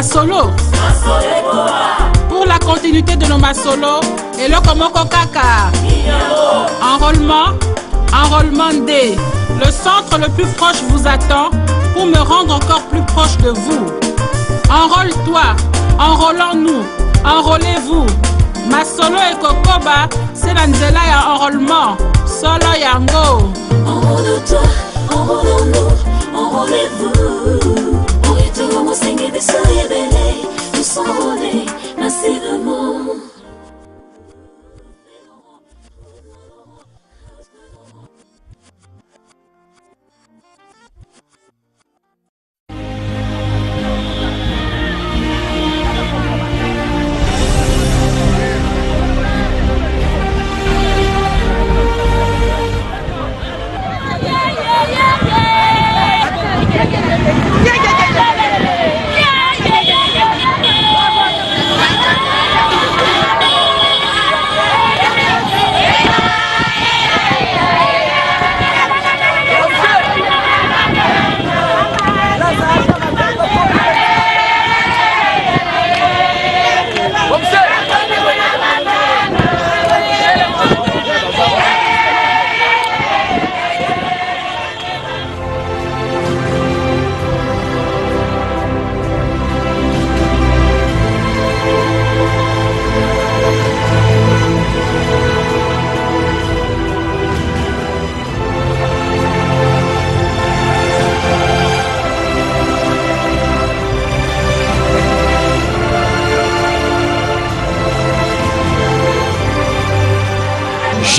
Masolo. Pour la continuité de nos Masolo, et le Komoko Kaka. Enrôlement D. Le centre le plus proche vous attend pour me rendre encore plus proche de vous. Enrôle-toi, enrôlons-nous, enrôlez-vous. Masolo et Kokoba, c'est l'Anzela et enrôlement. Solo Yango. Enrôle-toi, enrôlons-nous, enrôlez-vous. Nous s'enrôler massivement.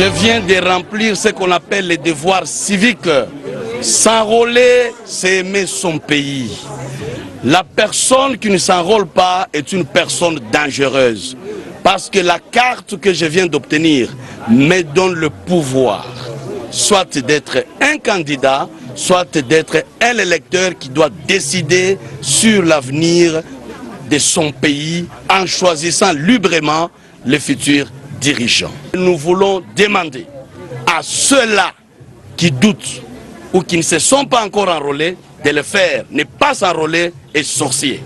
Je viens de remplir ce qu'on appelle les devoirs civiques. S'enrôler, c'est aimer son pays. La personne qui ne s'enrôle pas est une personne dangereuse. Parce que la carte que je viens d'obtenir me donne le pouvoir, soit d'être un candidat, soit d'être un électeur qui doit décider sur l'avenir de son pays en choisissant librement les futurs dirigeants. Nous voulons demander à ceux-là qui doutent ou qui ne se sont pas encore enrôlés de le faire. Ne pas s'enrôler est sorcier.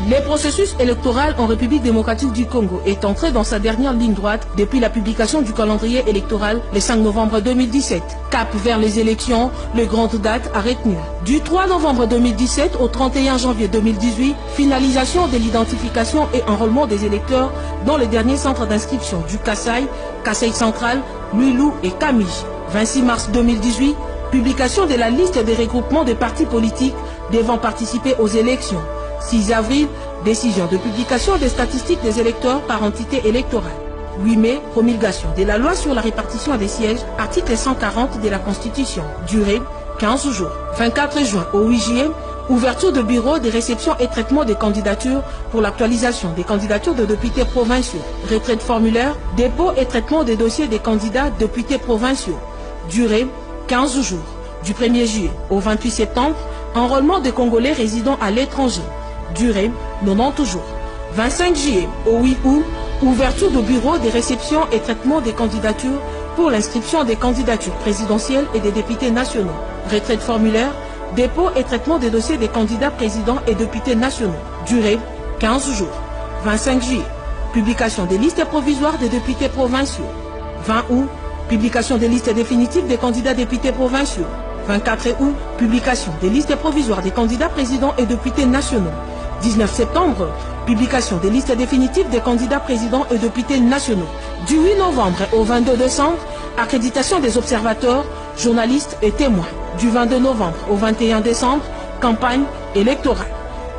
Le processus électoral en République démocratique du Congo est entré dans sa dernière ligne droite depuis la publication du calendrier électoral le 5 novembre 2017. Cap vers les élections, les grandes dates à retenir. Du 3 novembre 2017 au 31 janvier 2018, finalisation de l'identification et enrôlement des électeurs dans les derniers centres d'inscription du Kasaï, Kasaï Central, Luilou et Kamij. 26 mars 2018, publication de la liste des regroupements des partis politiques devant participer aux élections. 6 avril, décision de publication des statistiques des électeurs par entité électorale. 8 mai, promulgation de la loi sur la répartition des sièges, article 140 de la Constitution. Durée 15 jours. 24 juin au 8 juillet, ouverture de bureau de réception et traitement des candidatures pour l'actualisation des candidatures de députés provinciaux. Retrait de formulaire, dépôt et traitement des dossiers des candidats députés provinciaux. Durée 15 jours. Du 1er juillet au 28 septembre, enrôlement des Congolais résidant à l'étranger. Durée 90 jours. 25 juillet au 8 août, ouverture de bureau de réception et traitement des candidatures pour l'inscription des candidatures présidentielles et des députés nationaux. Retrait de formulaire, dépôt et traitement des dossiers des candidats présidents et députés nationaux. Durée 15 jours. 25 juillet, publication des listes provisoires des députés provinciaux. 20 août, publication des listes définitives des candidats députés provinciaux. 24 août, publication des listes provisoires des candidats présidents et députés nationaux. 19 septembre, publication des listes définitives des candidats présidents et députés nationaux. Du 8 novembre au 22 décembre, accréditation des observateurs, journalistes et témoins. Du 22 novembre au 21 décembre, campagne électorale.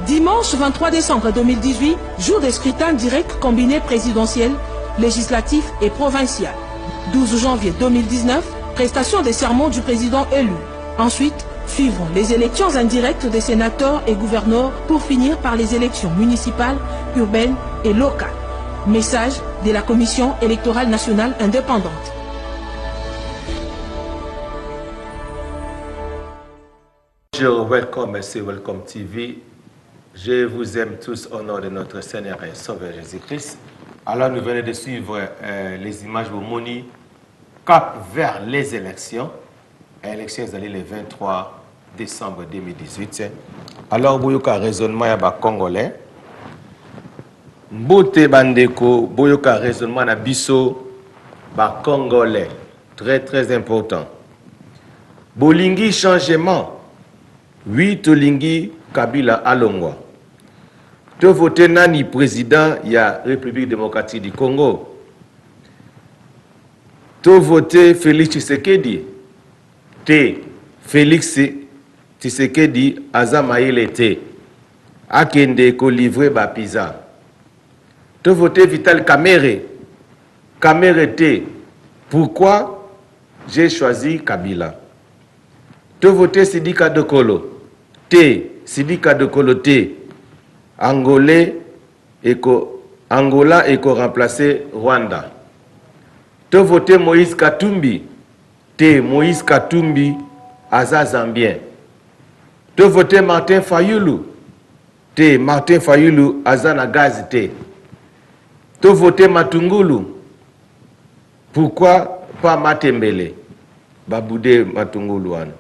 Dimanche 23 décembre 2018, jour des scrutins directs combinés présidentiels, législatifs et provincial. 12 janvier 2019, prestation des sermons du président élu. Ensuite, suivront les élections indirectes des sénateurs et gouverneurs pour finir par les élections municipales, urbaines et locales. Message de la Commission électorale nationale indépendante. Bonjour, welcome sur Welcome TV. Je vous aime tous au nom de notre Seigneur et Sauveur Jésus-Christ. Alors nous venons de suivre les images de Moni, cap vers les élections. Élections allaient le 23 décembre 2018. Alors, boyoka raisonnement ya ba Congolais. Mbote bandeko, boyoka raisonnement na biso ba Congolais. Très très important. Bolingi changement. Oui, tolingi Kabila alongwa. To voter nani président ya République démocratique du Congo. To voter Félix Tshisekedi. T. Félix Tshisekedi Azamaïle T. Akende ko livrer ba pizza. Te voter Vital Kamerhe. Kamerhe T. Pourquoi j'ai choisi Kabila? Te voter Sidika Dokolo. T. Sidika Dokolo T. Angola eko remplacer Rwanda. Te voter Moïse Katumbi. T. Moïse Katumbi Aza Zambien. Te voter Martin Fayulu. T. Martin Fayulu Aza na gaz T. Te voter Matungulu. Pourquoi pas Matembele? Baboude Matungulu wana.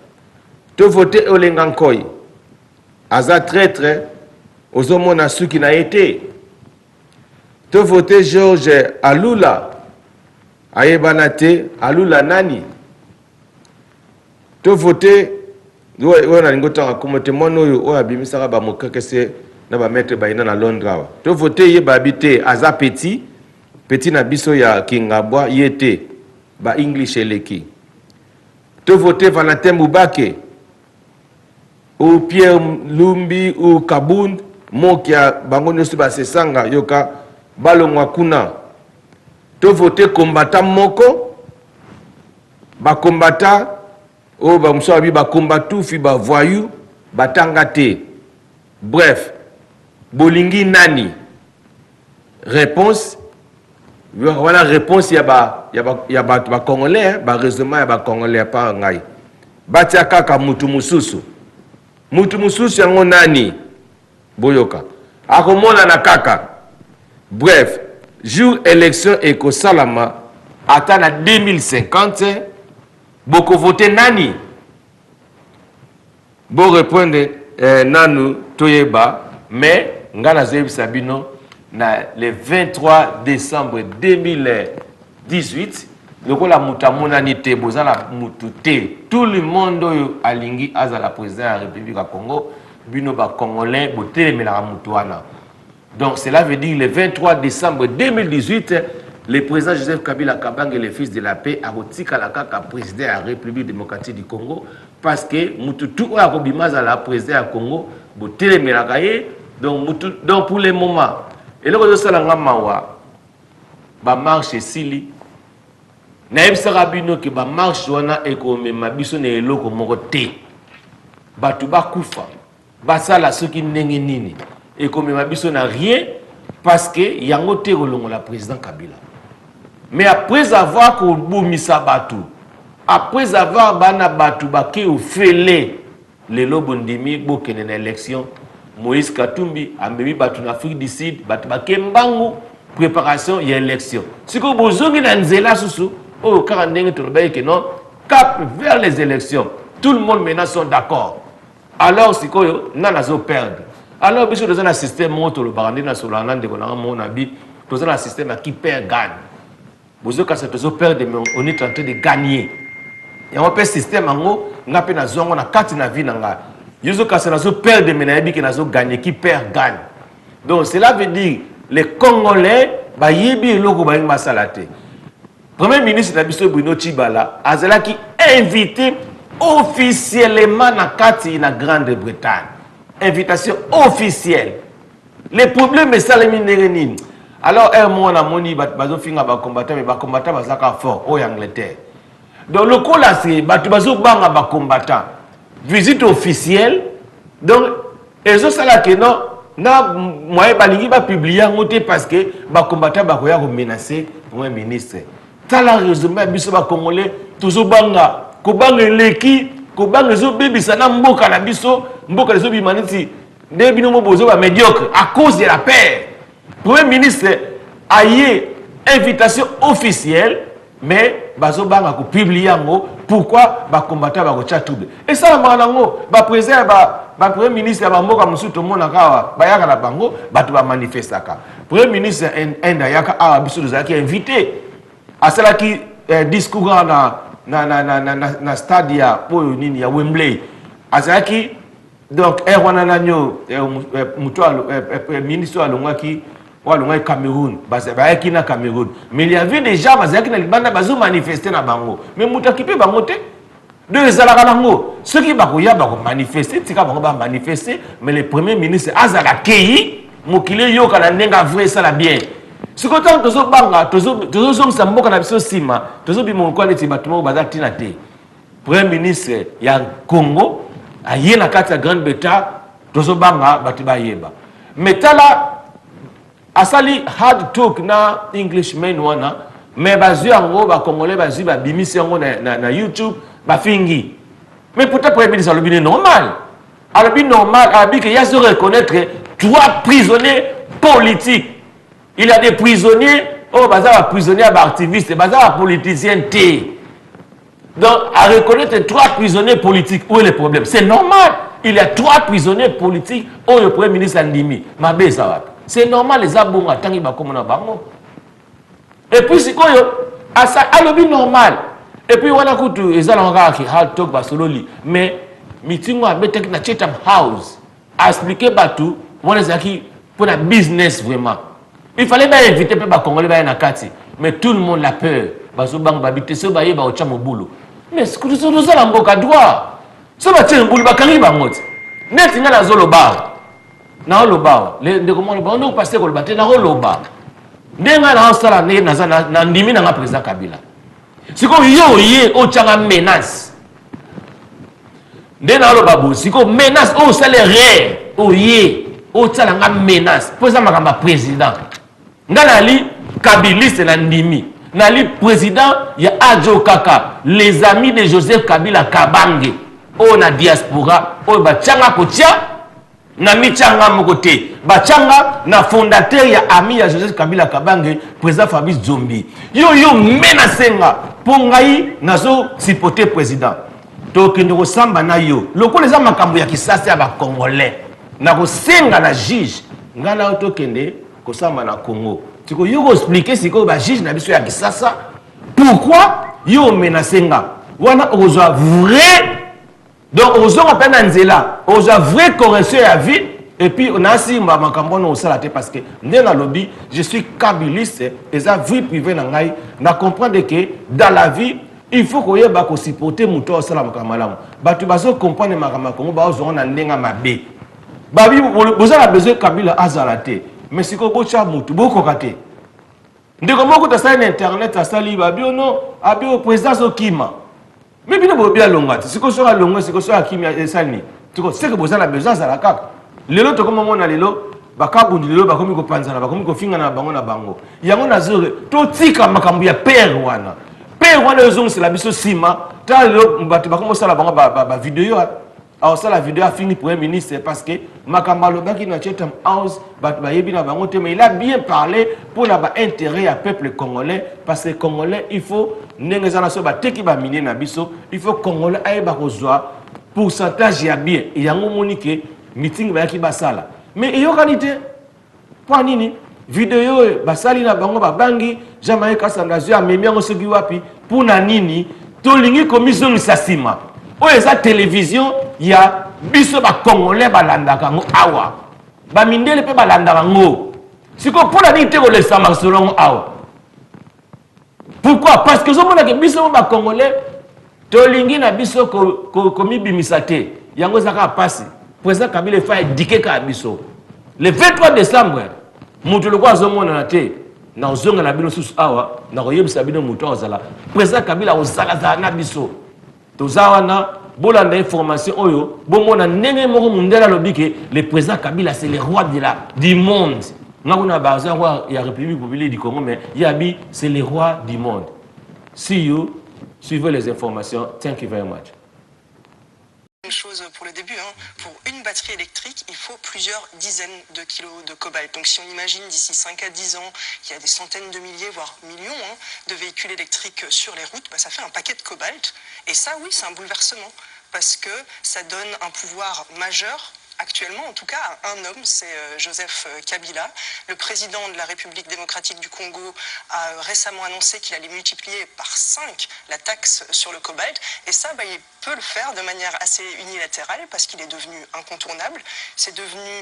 Te voter Olengankoy. Aza traître Ozomona suki na été. Te voter Georges Alula. Ayebanate Alula nani? Te voter wana ngota akomote mono oyo abimisaka ba mokakese na ba mettre ba ina na Londres. Te voter ye babité Aza petit na biso ya Kingabwa yete ba English eleki. Te voter Valentin Mubake ou Pierre Lumbi ou Kabund mokia bango nyoso ba sesanga yoka balongwa kuna. Te voter combattant moko ba combattant o ba msoabi ba combattu fi ba voyou ba tangate. Bref, bolingi nani? Réponse voilà réponse ya ba Congolais, ba raisonnement ya ba Congolais pa ngai. Batia kaka mutu mususu. Mutu mususu yango nani? Boyoka. Akomona na kaka. Bref, jour élection eko salama ata na 2050 boko voter nani? Bo répondre nanu toyeba mais ngana zebi sabino na le 23 décembre 2018 lokola mutamona ni te bozala mutu te tout le monde oyo alingi aza la président de la République du Congo bino ba congolais botelemela mutuana. Donc cela veut dire le 23 décembre 2018 le président Joseph Kabila Kabange, le fils de la paix, a retiré la kaka président de la République démocratique du Congo parce que Mututu a rebimaza la président du Congo, botele melakaye donc pour le moment et le reste la ngamawa ba marche sili na ebisaka bino ke ba marche wana ekomema biso na eloko moko te batu bakufa basala soki ndenge nini ekomema biso na rien parce que yango te kolongola président Kabila. Mais après avoir kobumisa batu, après avoir bana batu bake ofele le lobondimi bokene na élection, Moïse Katumbi amemi batu na Afrique du Sud, batu bake mbangu préparation ya élection. Siko bozongi na nzela susu, oh kaka ndenge tolobaye ke non, cap vers les élections. Tout le monde maintenant sont d'accord. Alors sikoyo nana zo perdre. Alors biso dans un système moto le barandi na solana de konanga mon abi, dans un système qui perd gagne. Vous avez peur de on est en train de gagner. Il y a un système en n'a pas na zongo na kati na vie nanga. Yozo kasa na zo peur de menabi qui na zo gagner qui perd gagne. Donc cela veut dire les Congolais ba yebi loko ba ngba salate. Premier ministre Nabiso Bruno Tshibala azala qui invité officiellement na kati na Grande-Bretagne. Invitation officielle. Les problèmes est ça les minéraux. Alors, on a moni bazo finga ba combattant mais ba combattant bazaka fort au Angleterre. Donc le coup là c'est bazo banga ba combattant. Visite officielle. Donc ezo sala que non na moyen balingi ba publier ngote parce que ba combattant ba koya ko menacer premier ministre. Tala résumé biso ba congolais toujours banga ko banga leki ko banga zo bebisa na mboka na biso mboka lezo bimaniti nde bino mo bozo ba médiocre à cause de la paix. Premier ministre a eu invitation officielle, mais bazo banga ko publier ngo pourquoi ba combattant ba ko chatube. Et ça malango ba président ba premier ministre ba mboka musuto mona kawa ba yaka na bango batu ba manifestaka. Premier ministre enda yaka a biso zaki invité à cela qui discours na stade ya po nini ya Wembley. Azaki donc erwana nanyo mutualo ministre alongaki au Cameroun, na Cameroun. Mais il y avait déjà bazo manifester na bango. Mais mutakipe bango te. Deux zalarango. Ceux qui bakoya bako manifester, tika bango ba manifester, mais le premier ministre azala kei, mokile yo kala nenga vrai ça la bien. Ce que tant tozo banga, tozo zomsa mboka na biso sima, tozo bimo kwa neti batuma bazati na te. Premier ministre ya Congo, aye na kati ya Grande-Bretagne, tozo banga batiba yeba. Mais tala asali hard talk na Englishman wana mais bazu yango ba congolais bazu ba bimisi yango na YouTube ba fingi mais peut-être premier ministre alobine normal alobine que il y a se reconnaître trois prisonniers politiques. Il y a des prisonniers baza prisonniers ba activistes baza politiciens T. Donc à reconnaître trois prisonniers politiques, où est le problème? C'est normal. Il y a trois prisonniers politiques où le premier ministre Ndimi mabe ça va. C'est normal les abonga tangi ba komona bango. Et puis c'est quoi yo alobi normal. Et puis wana kutu ezala ngaka ki hard talk ba sololi mais meeting wa betek na Chatham House a expliqué batu wana zaki pour la business vraiment. Il fallait pas inviter pe ba congolais ba na kati mais tout le monde la peur. Bazo bang ba bitese ba yeba ocha mobulu. Mais ce que nous zala mboka droit. So ba tsheng bulu ba kangi ba ngoti. Net ngala zolo ba. Na oloba le ndeko mona ba ndo passer ko lobate na oloba ndenga na sala ne na ndimi na président Kabila siko yo ye o tshanga menace ndena oloba bo siko menace o salaire o ye o tsala nga menace poza makamba président ngala li kabiliste na ndimi na li président ya Adjo Kaka les amis de Joseph Kabila Kabange o na diaspora o ba tshanga ko tia na michanga mokote bachanga na fondateur ya ami ya Joseph Kabila Kabange président Fabrice Zombi yo menacenga pongai nazo sipoter président to kendo ko samba na yo lokola za makambo ya kisasa ya ba congolais na ko senga na juge ngana to kende ko samba na Congo tiko yo ko expliquer siko ba juge na biso ya kisasa pourquoi yo menacenga wana ozwa vrai. Donc, on a peine nzela, on a vraie correction à vie, et puis on a aussi ma campagne au salaté parce que dans la lobby, je suis kabiliste et ça vie privée n'angai, na comprendre que dans la vie, il faut qu'on y ait bako supporter mouton au salam kamalam. Bah tu vas comprendre ma kamakongo, bah on a n'enga ma bé. Bah oui, vous avez besoin Kabila azalaté, mais si qu'on bocha moutou, beaucoup kate. ndeko moko ta sala internet asali ba bio non abio président Okima mais bino bo bien longa siko so longa siko so akimi esani tiko c'est que bozala besoin za la kaka lelo to comme mona lelo bakabundi lelo bakomi ko panzana bakomi ko finga na bango yango na zore to tika makambu ya père wana ezong c'est la biso sima ta lelo mbati bakomo sala bango ba vidéo alors ça la vidéo a fini pour un ministre parce que Makambalo baki na Chatham House mais il a bien parlé pour la intérêt à peuple congolais parce que congolais il faut n'engagera so ba teki ba miner na biso il faut congolais aye ba kozwa pourcentage ya bien et yango monique meeting ba ki basala mais iyo qualité pour nini vidéo basali na bango ba bangi jamais kasandazio amemi ngo soki wapi pour na nini to lingi commission sasima o eza télévision ya biso ba congolais balandaka ngo awa ba mindele pe balandaka ngo siko pona ni te ko le samarsolongo awa pourquoi parce que zomona ke biso ba congolais to lingi na biso ko mibimisa te yango zaka pasi président Kabila fa dike ka biso le 23 décembre mutu le kwa zomona na te na zonga na bino susu awa na koyebisa bino mutu ozala président Kabila ozala na biso tozawa na bolanda information oyo bomona ndenge moko mundela lobike le président Kabila c'est le roi du monde ngakuna baza roi ya République populaire du Congo mais yabi c'est le roi du monde. See you, suivez les informations. Thank you very much. Une chose pour le début, hein. Pour une batterie électrique, il faut plusieurs dizaines de kilos de cobalt. Donc si on imagine d'ici 5 à 10 ans qu'il y a des centaines de milliers, voire millions de véhicules électriques sur les routes, bah, ça fait un paquet de cobalt. Et ça, oui, c'est un bouleversement. Parce que ça donne un pouvoir majeur, actuellement en tout cas, à un homme, c'est Joseph Kabila. Le président de la République démocratique du Congo a récemment annoncé qu'il allait multiplier par 5 la taxe sur le cobalt. Et ça, bah, il peut le faire de manière assez unilatérale parce qu'il est devenu incontournable. C'est devenu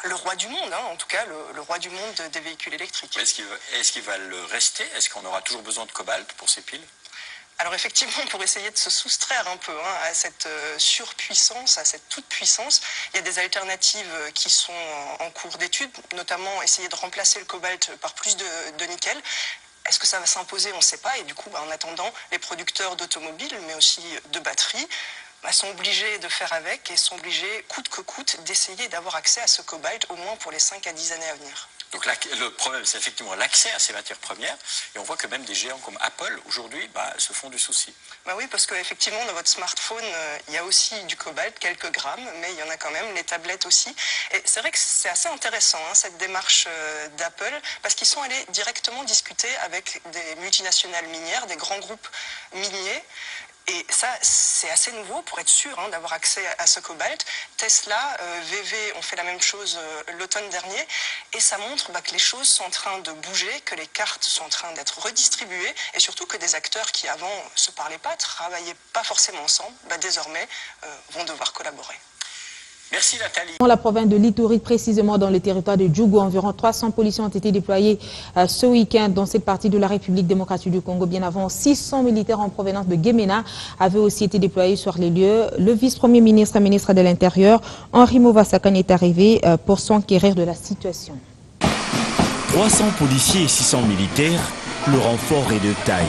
le roi du monde, hein, en tout cas le roi du monde des véhicules électriques. Est-ce qu'il va le rester? Est-ce qu'on aura toujours besoin de cobalt pour ces piles? Alors effectivement, pour essayer de se soustraire un peu à cette surpuissance, à cette toute-puissance, il y a des alternatives qui sont en cours d'étude, notamment essayer de remplacer le cobalt par plus de nickel. Est-ce que ça va s'imposer? On ne sait pas. Et du coup, en attendant, les producteurs d'automobiles, mais aussi de batteries, sont obligés de faire avec et sont obligés, coûte que coûte, d'essayer d'avoir accès à ce cobalt, au moins pour les 5 à 10 années à venir. Donc le problème, c'est effectivement l'accès à ces matières premières. Et on voit que même des géants comme Apple, aujourd'hui, se font du souci. Bah oui, parce qu'effectivement, dans votre smartphone, il y a aussi du cobalt, quelques grammes, mais il y en a quand même, les tablettes aussi. Et c'est vrai que c'est assez intéressant, hein, cette démarche d'Apple, parce qu'ils sont allés directement discuter avec des multinationales minières, des grands groupes miniers. Et ça, c'est assez nouveau pour être sûr d'avoir accès à ce cobalt. Tesla, VV ont fait la même chose l'automne dernier. Et ça montre que les choses sont en train de bouger, que les cartes sont en train d'être redistribuées. Et surtout que des acteurs qui avant ne se parlaient pas, travaillaient pas forcément ensemble, désormais vont devoir collaborer. Merci Nathalie. Dans la province de l'Ituri, précisément dans le territoire de Djougou, environ 300 policiers ont été déployés ce week-end dans cette partie de la République démocratique du Congo. Bien avant, 600 militaires en provenance de Gemena avaient aussi été déployés sur les lieux. Le vice-premier ministre et ministre de l'Intérieur, Henri Movasakane, est arrivé pour s'enquérir de la situation. 300 policiers et 600 militaires, le renfort est de taille.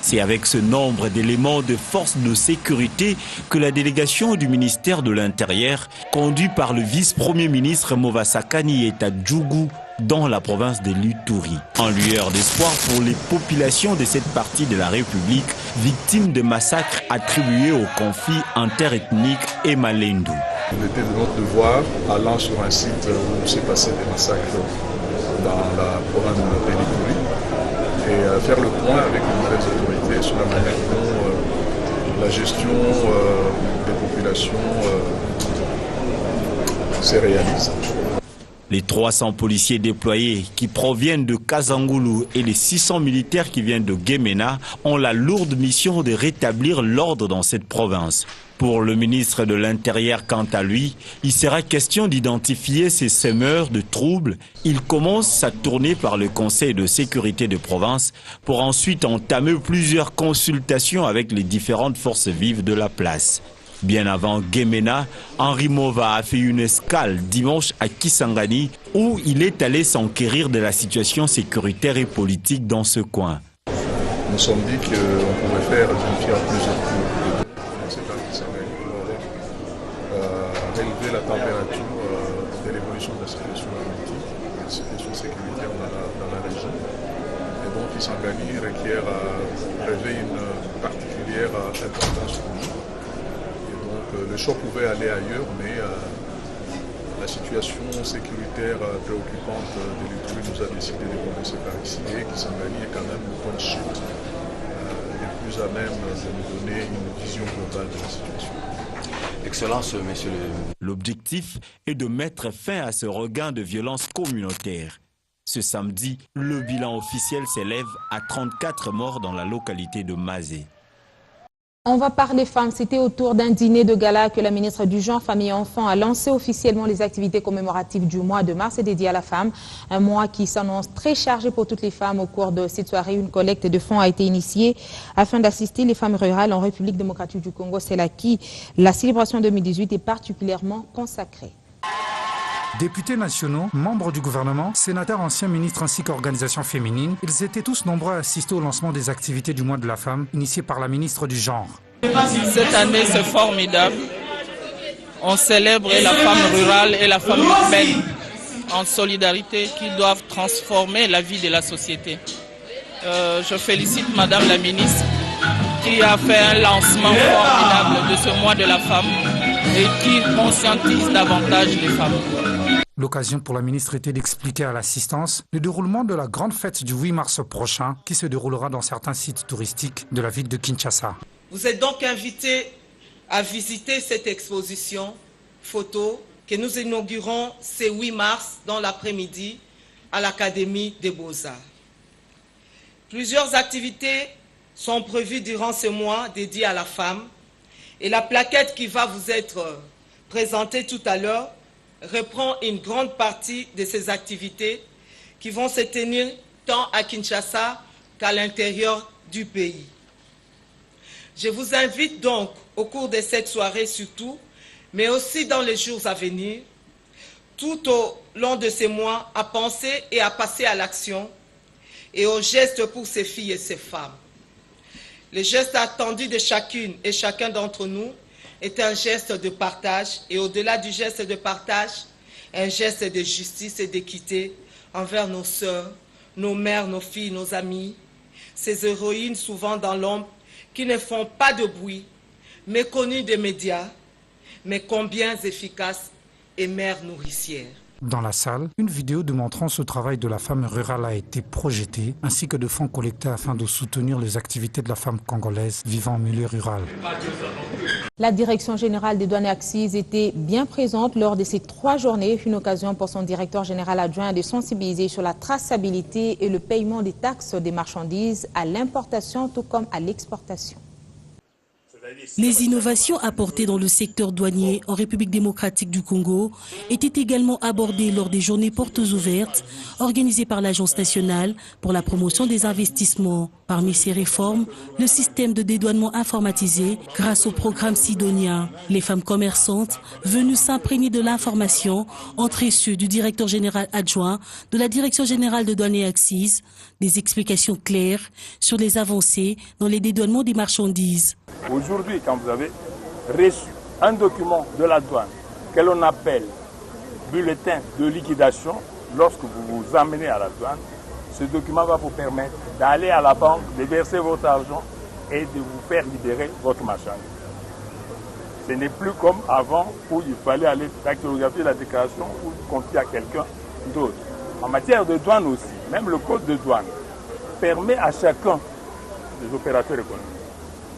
C'est avec ce nombre d'éléments de forces de sécurité que la délégation du ministère de l'Intérieur, conduite par le vice-premier ministre Movasakane, est à Djougou, dans la province de l'Ituri. En lueur d'espoir pour les populations de cette partie de la République, victimes de massacres attribués au conflit interethnique et Malendu. Il était de notre devoir, allant sur un site où s'est passé des massacres dans la province de l'Ituri, et faire le point avec les nouvelles autorités sur la manière dont la gestion des populations se réalise. Les 300 policiers déployés qui proviennent de Kazangoulou et les 600 militaires qui viennent de Gemena ont la lourde mission de rétablir l'ordre dans cette province. Pour le ministre de l'Intérieur, quant à lui, il sera question d'identifier ces semeurs de troubles. Il commence sa tournée par le Conseil de sécurité de province pour ensuite entamer plusieurs consultations avec les différentes forces vives de la place. Bien avant Gemena, Henri Mova a fait une escale dimanche à Kisangani où il est allé s'enquérir de la situation sécuritaire et politique dans ce coin. Nous sommes dit qu'on pouvait faire d'une pierre plusieurs coups. C'est à Kisangani pour relever la température de l'évolution de la situation politique, de la situation sécuritaire dans la région. Et donc Kisangani revêt une particulière importance pour nous. Le choc pouvait aller ailleurs, mais la situation sécuritaire préoccupante de l'Utrurie nous a décidé de commencer par ici et Kisangani est quand même le point de chute le plus à même de nous donner une vision globale de la situation. Excellence, monsieur le... L'objectif est de mettre fin à ce regain de violence communautaire. Ce samedi, le bilan officiel s'élève à 34 morts dans la localité de Mazé. On va parler femmes. C'était autour d'un dîner de gala que la ministre du Genre, Famille et Enfants a lancé officiellement les activités commémoratives du mois de mars et dédié à la femme. Un mois qui s'annonce très chargé pour toutes les femmes. Au cours de cette soirée, une collecte de fonds a été initiée afin d'assister les femmes rurales en République démocratique du Congo. C'est là qui la célébration 2018 est particulièrement consacrée. Députés nationaux, membres du gouvernement, sénateurs, anciens ministres ainsi qu'organisations féminines, ils étaient tous nombreux à assister au lancement des activités du mois de la femme, initié par la ministre du Genre. Cette année, c'est formidable. On célèbre la femme rurale et la femme urbaine en solidarité qui doivent transformer la vie de la société. Je félicite Madame la ministre qui a fait un lancement formidable de ce mois de la femme et qui conscientise davantage les femmes. L'occasion pour la ministre était d'expliquer à l'assistance le déroulement de la grande fête du 8 mars prochain qui se déroulera dans certains sites touristiques de la ville de Kinshasa. Vous êtes donc invités à visiter cette exposition photo que nous inaugurons ce 8 mars dans l'après-midi à l'Académie des Beaux-Arts. Plusieurs activités sont prévues durant ce mois dédié à la femme et la plaquette qui va vous être présentée tout à l'heure reprend une grande partie de ces activités qui vont se tenir tant à Kinshasa qu'à l'intérieur du pays. Je vous invite donc au cours de cette soirée surtout, mais aussi dans les jours à venir, tout au long de ces mois, à penser et à passer à l'action et aux gestes pour ces filles et ces femmes. Le geste attendu de chacune et chacun d'entre nous est un geste de partage et au-delà du geste de partage, un geste de justice et d'équité envers nos sœurs, nos mères, nos filles, nos amies, ces héroïnes souvent dans l'ombre qui ne font pas de bruit, méconnues des médias, mais combien efficaces et mères nourricières. Dans la salle, une vidéo démontrant ce travail de la femme rurale a été projetée, ainsi que de fonds collectés afin de soutenir les activités de la femme congolaise vivant en milieu rural. La Direction générale des douanes et accises était bien présente lors de ces 3 journées, une occasion pour son directeur général adjoint de sensibiliser sur la traçabilité et le paiement des taxes des marchandises à l'importation tout comme à l'exportation. Les innovations apportées dans le secteur douanier en République démocratique du Congo étaient également abordées lors des journées portes ouvertes organisées par l'Agence nationale pour la promotion des investissements. Parmi ces réformes, le système de dédouanement informatisé grâce au programme Sidonia. Les femmes commerçantes venues s'imprégner de l'information ont reçu du directeur général adjoint de la Direction générale de douane et accises des explications claires sur les avancées dans les dédouanements des marchandises. Aujourd'hui, quand vous avez reçu un document de la douane que l'on appelle bulletin de liquidation, lorsque vous vous amenez à la douane, ce document va vous permettre d'aller à la banque, de verser votre argent et de vous faire libérer votre marchandise. Ce n'est plus comme avant où il fallait aller dactylographier la déclaration ou confier à quelqu'un d'autre. En matière de douane aussi, même le code de douane permet à chacun des opérateurs économiques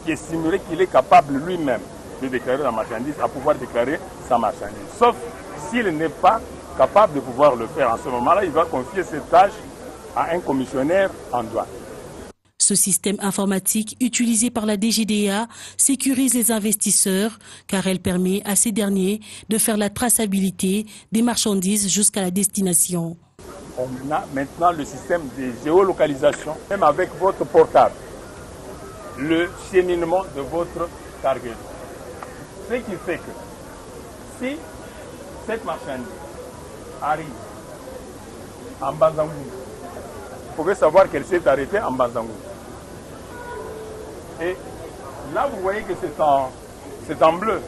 qui est simulé qu'il est capable lui-même de déclarer la marchandise, à pouvoir déclarer sa marchandise. Sauf s'il n'est pas capable de pouvoir le faire en ce moment-là, il va confier cette tâche à un commissionnaire en douane. Ce système informatique utilisé par la DGDA sécurise les investisseurs car elle permet à ces derniers de faire la traçabilité des marchandises jusqu'à la destination. On a maintenant le système de géolocalisation, même avec votre portable. Le cheminement de votre cargaison. Ce qui fait que si cette marchandise arrive en Banzangou, vous pouvez savoir qu'elle s'est arrêtée en Banzangou. Et là, vous voyez que c'est en bleu.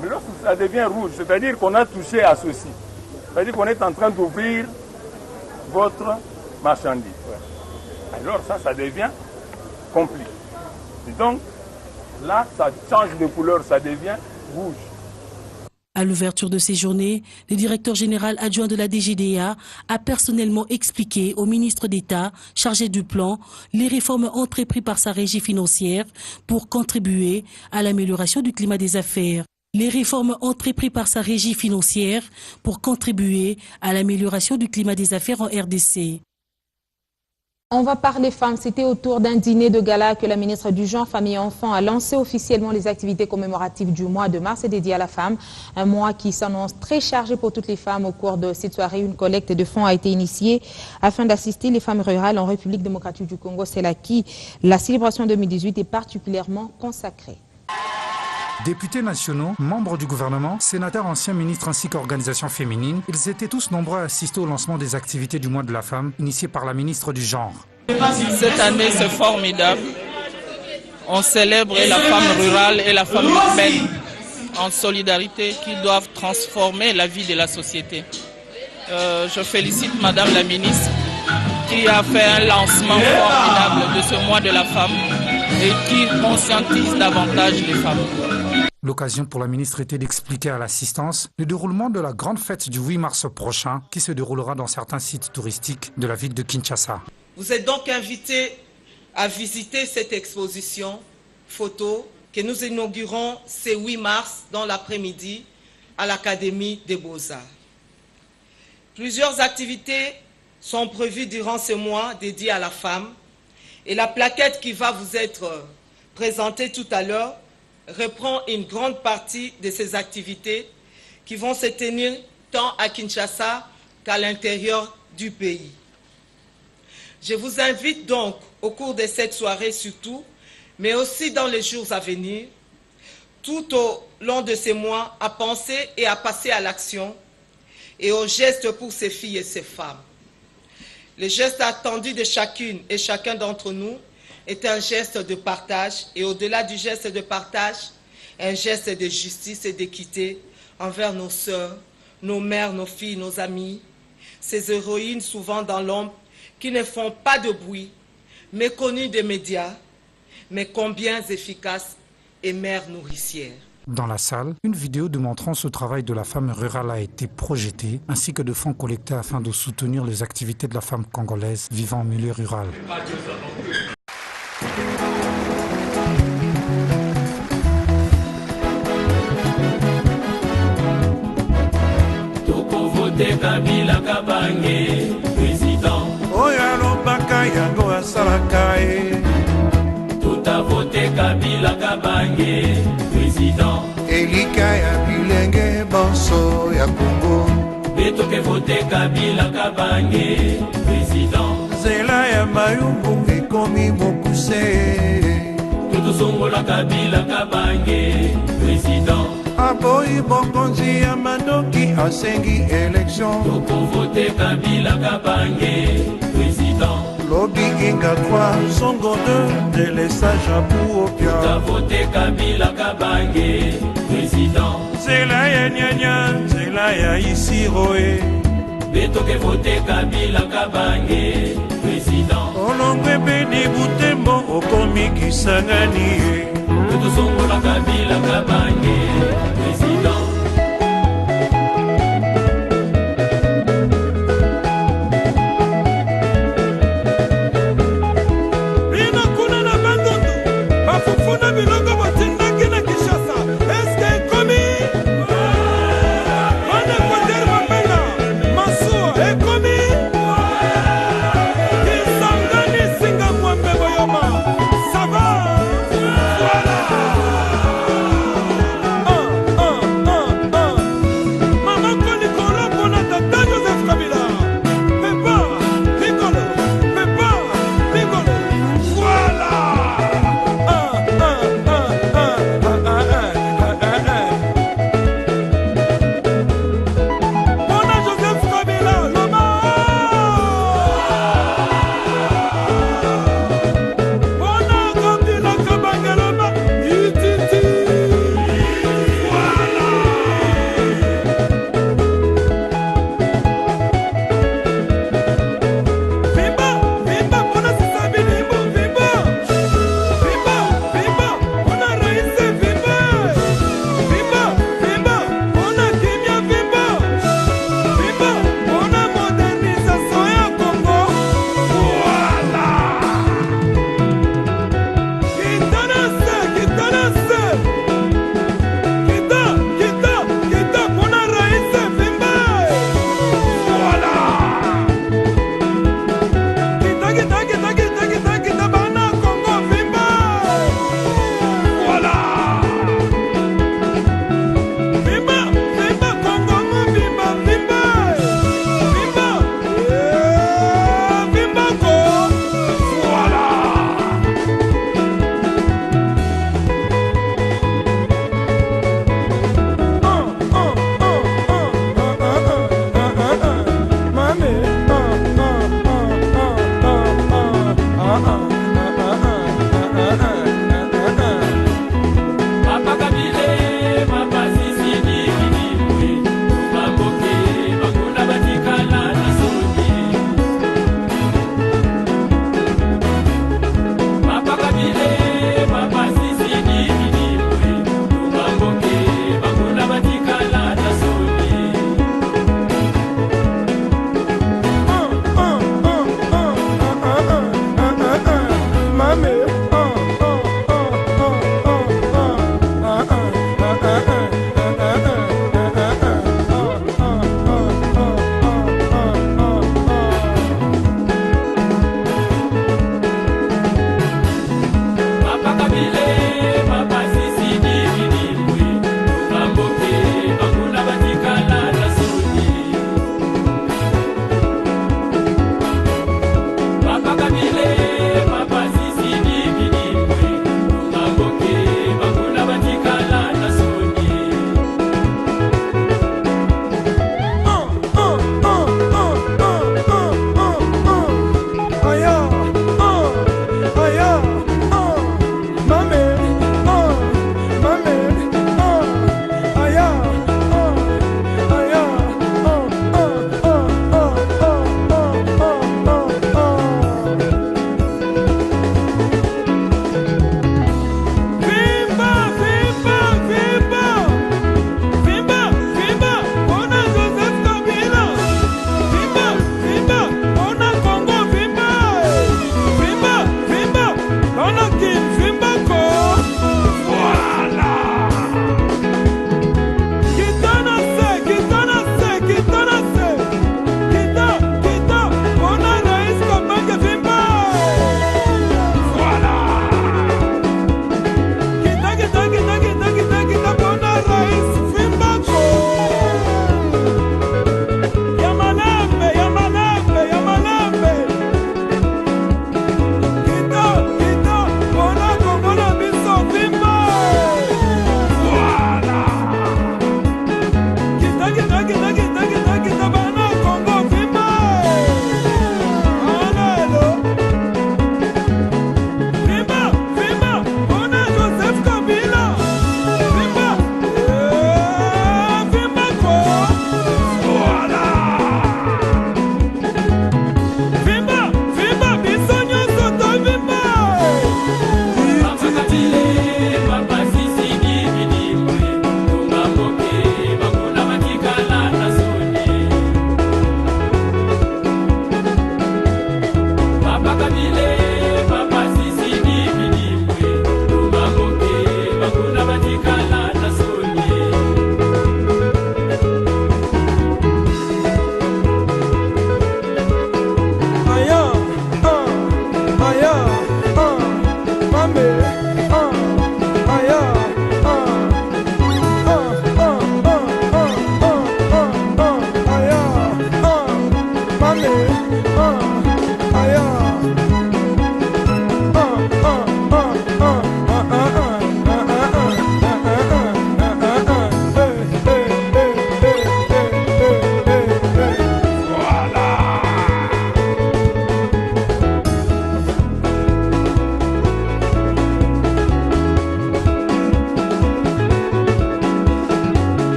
Mais lorsque ça devient rouge, c'est-à-dire qu'on a touché à ceci. C'est-à-dire qu'on est en train d'ouvrir votre marchandise. Alors ça devient compliqué. Et donc, là, ça change de couleur, ça devient rouge. À l'ouverture de ces journées, le directeur général adjoint de la DGDA a personnellement expliqué au ministre d'État chargé du plan les réformes entreprises par sa régie financière pour contribuer à l'amélioration du climat des affaires. Les réformes entreprises par sa régie financière pour contribuer à l'amélioration du climat des affaires en RDC. On va parler femmes. C'était autour d'un dîner de gala que la ministre du Genre, Famille et Enfants a lancé officiellement les activités commémoratives du mois de mars et dédié à la femme. Un mois qui s'annonce très chargé pour toutes les femmes. Au cours de cette soirée, une collecte de fonds a été initiée afin d'assister les femmes rurales en République démocratique du Congo. C'est là qui la célébration 2018 est particulièrement consacrée. Députés nationaux, membres du gouvernement, sénateurs, anciens ministres ainsi qu'organisations féminines, ils étaient tous nombreux à assister au lancement des activités du mois de la femme, initié par la ministre du Genre. Cette année, c'est formidable. On célèbre la femme rurale et la femme urbaine en solidarité qui doivent transformer la vie de la société. Je félicite Madame la ministre qui a fait un lancement formidable de ce mois de la femme et qui conscientise davantage les femmes. L'occasion pour la ministre était d'expliquer à l'assistance le déroulement de la grande fête du 8 mars prochain qui se déroulera dans certains sites touristiques de la ville de Kinshasa. Vous êtes donc invités à visiter cette exposition photo que nous inaugurons ce 8 mars dans l'après-midi à l'Académie des Beaux-Arts. Plusieurs activités sont prévues durant ce mois dédié à la femme et la plaquette qui va vous être présentée tout à l'heure reprend une grande partie de ces activités qui vont se tenir tant à Kinshasa qu'à l'intérieur du pays. Je vous invite donc au cours de cette soirée surtout, mais aussi dans les jours à venir, tout au long de ces mois, à penser et à passer à l'action et aux gestes pour ces filles et ces femmes. Le geste attendu de chacune et chacun d'entre nous est un geste de partage et au-delà du geste de partage, un geste de justice et d'équité envers nos sœurs, nos mères, nos filles, nos amies, ces héroïnes souvent dans l'ombre qui ne font pas de bruit, méconnues des médias, mais combien efficaces et mères nourricières. Dans la salle, une vidéo démontrant ce travail de la femme rurale a été projetée, ainsi que de fonds collectés afin de soutenir les activités de la femme congolaise vivant en milieu rural. Kabila Kabange, président. Oya lobaka yango asalaka e. Tout a voté Kabila Kabange, président. Elika ya bilenge banso ya Congo. Beto ke voté Kabila Kabange, président. Zela ya mayumbu ekomi mokuse. Tout songola Kabila Kabange, président. Aboyi bokonzi ya mandoki asengi élection. Toko voté Kabila Kabange, président. Lobi Inga 3, Songo 2, délesage à Bouopia. Tout a voté Kabila Kabange, président. Zela ya nyanya, zela ya Isiroe. Beto ke voté Kabila Kabange, président. Olongwe beni butembo okomi kisangani. Tout songola Kabila Kabange, président. Bina kuna na bandundu, bafufuna bilongo batindaki na Kinshasa. Eske ekomi? Bane Poter Mapenda, Masua ekomi? Kisangani singa mwambe boyoma. Ça va? Voilà.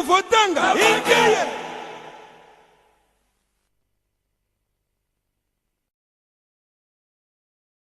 Votanga, Ikeye.